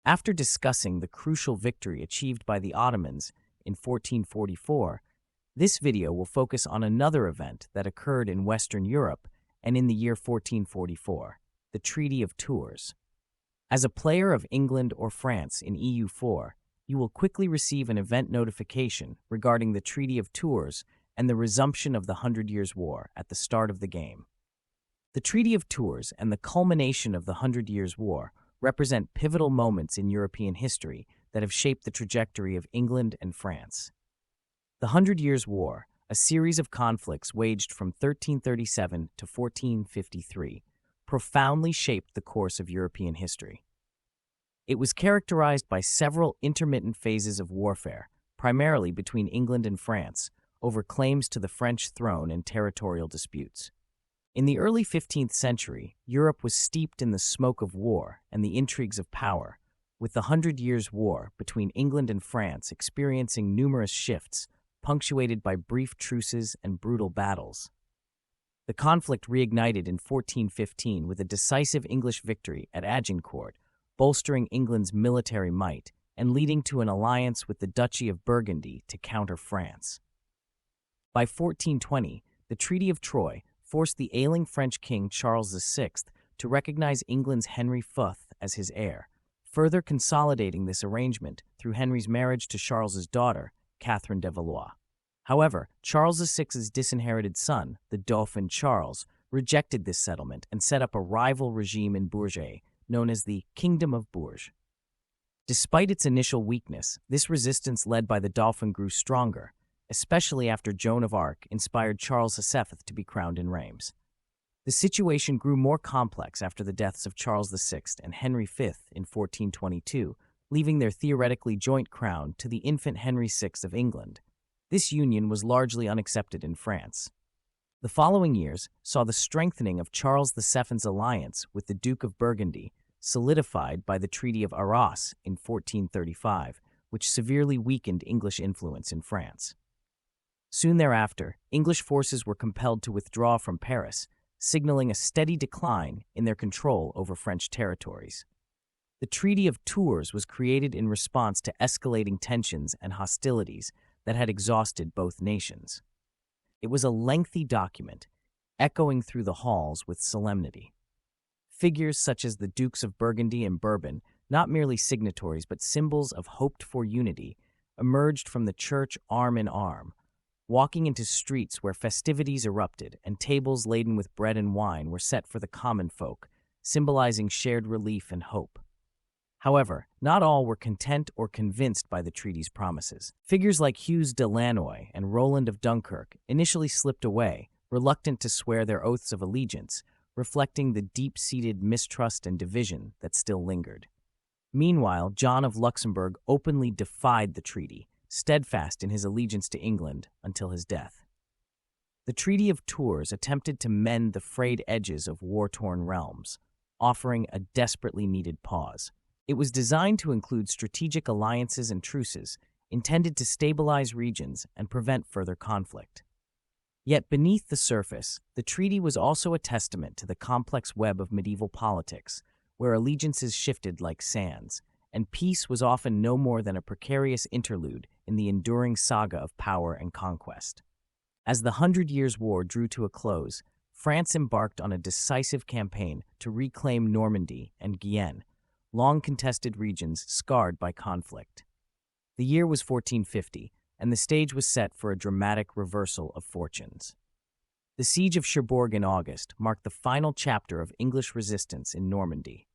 After discussing the crucial victory achieved by the Ottomans in 1444, this video will focus on another event that occurred in Western Europe and in the year 1444, the Treaty of Tours. As a player of England or France in EU4, you will quickly receive an event notification regarding the Treaty of Tours and the resumption of the Hundred Years' War at the start of the game. The Treaty of Tours and the culmination of the Hundred Years' War represent pivotal moments in European history that have shaped the trajectory of England and France. The Hundred Years' War, a series of conflicts waged from 1337 to 1453, profoundly shaped the course of European history. It was characterized by several intermittent phases of warfare, primarily between England and France, over claims to the French throne and territorial disputes. In the early 15th century, Europe was steeped in the smoke of war and the intrigues of power, with the Hundred Years' War between England and France experiencing numerous shifts, punctuated by brief truces and brutal battles. The conflict reignited in 1415 with a decisive English victory at Agincourt, bolstering England's military might and leading to an alliance with the Duchy of Burgundy to counter France. By 1420, the Treaty of Troyes forced the ailing French king Charles VI to recognize England's Henry IV as his heir, further consolidating this arrangement through Henry's marriage to Charles's daughter, Catherine de Valois. However, Charles VI's disinherited son, the Dauphin Charles, rejected this settlement and set up a rival regime in Bourges, known as the Kingdom of Bourges. Despite its initial weakness, this resistance led by the Dauphin grew stronger, especially after Joan of Arc inspired Charles VII to be crowned in Reims. The situation grew more complex after the deaths of Charles VI and Henry V in 1422, leaving their theoretically joint crown to the infant Henry VI of England. This union was largely unaccepted in France. The following years saw the strengthening of Charles VII's alliance with the Duke of Burgundy, solidified by the Treaty of Arras in 1435, which severely weakened English influence in France. Soon thereafter, English forces were compelled to withdraw from Paris, signaling a steady decline in their control over French territories. The Treaty of Tours was created in response to escalating tensions and hostilities that had exhausted both nations. It was a lengthy document, echoing through the halls with solemnity. Figures such as the Dukes of Burgundy and Bourbon, not merely signatories but symbols of hoped-for unity, emerged from the church arm in arm, walking into streets where festivities erupted and tables laden with bread and wine were set for the common folk, symbolizing shared relief and hope. However, not all were content or convinced by the treaty's promises. Figures like Hugues de Lannoy and Roland of Dunkirk initially slipped away, reluctant to swear their oaths of allegiance, reflecting the deep-seated mistrust and division that still lingered. Meanwhile, John of Luxembourg openly defied the treaty, steadfast in his allegiance to England until his death. The Treaty of Tours attempted to mend the frayed edges of war-torn realms, offering a desperately needed pause. It was designed to include strategic alliances and truces, intended to stabilize regions and prevent further conflict. Yet beneath the surface, the treaty was also a testament to the complex web of medieval politics, where allegiances shifted like sands, and peace was often no more than a precarious interlude in the enduring saga of power and conquest. As the Hundred Years' War drew to a close, France embarked on a decisive campaign to reclaim Normandy and Guyenne, long-contested regions scarred by conflict. The year was 1450, and the stage was set for a dramatic reversal of fortunes. The Siege of Cherbourg in August marked the final chapter of English resistance in Normandy.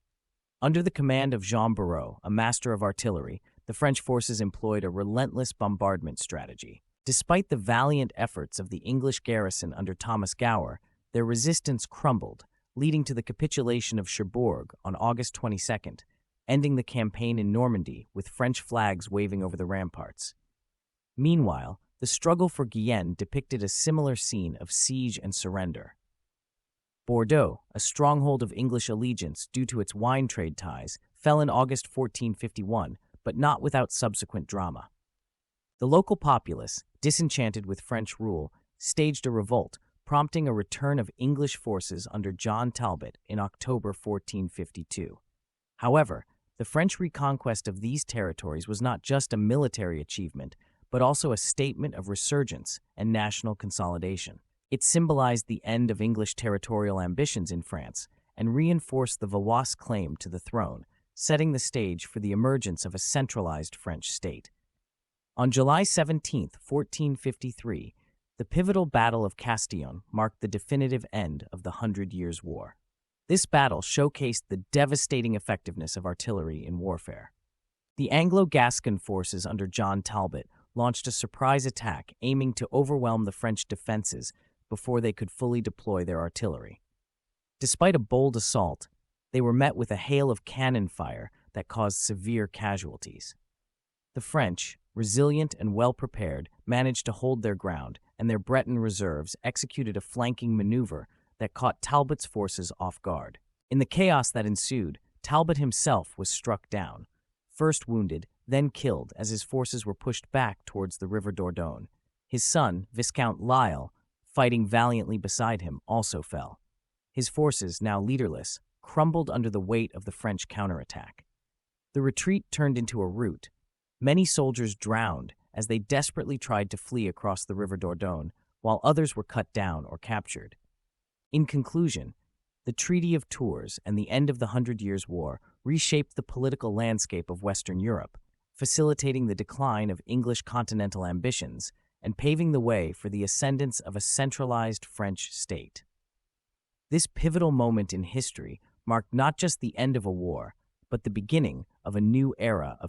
Under the command of Jean Barrot, a master of artillery, the French forces employed a relentless bombardment strategy. Despite the valiant efforts of the English garrison under Thomas Gower, their resistance crumbled, leading to the capitulation of Cherbourg on August 22nd, ending the campaign in Normandy with French flags waving over the ramparts. Meanwhile, the struggle for Guyenne depicted a similar scene of siege and surrender. Bordeaux, a stronghold of English allegiance due to its wine trade ties, fell in August 1451, but not without subsequent drama. The local populace, disenchanted with French rule, staged a revolt, prompting a return of English forces under John Talbot in October 1452. However, The French reconquest of these territories was not just a military achievement, but also a statement of resurgence and national consolidation. It symbolized the end of English territorial ambitions in France and reinforced the Valois' claim to the throne, setting the stage for the emergence of a centralized French state. On July 17, 1453, the pivotal Battle of Castillon marked the definitive end of the Hundred Years' War. This battle showcased the devastating effectiveness of artillery in warfare. The Anglo-Gascon forces under John Talbot launched a surprise attack aiming to overwhelm the French defenses before they could fully deploy their artillery. Despite a bold assault, they were met with a hail of cannon fire that caused severe casualties. The French, resilient and well-prepared, managed to hold their ground, and their Breton reserves executed a flanking maneuver that caught Talbot's forces off guard. In the chaos that ensued, Talbot himself was struck down, first wounded, then killed as his forces were pushed back towards the River Dordogne. His son, Viscount Lisle, fighting valiantly beside him, also fell. His forces, now leaderless, crumbled under the weight of the French counterattack. The retreat turned into a rout. Many soldiers drowned as they desperately tried to flee across the River Dordogne, while others were cut down or captured. In conclusion, the Treaty of Tours and the end of the Hundred Years' War reshaped the political landscape of Western Europe, facilitating the decline of English continental ambitions and paving the way for the ascendance of a centralized French state. This pivotal moment in history marked not just the end of a war, but the beginning of a new era of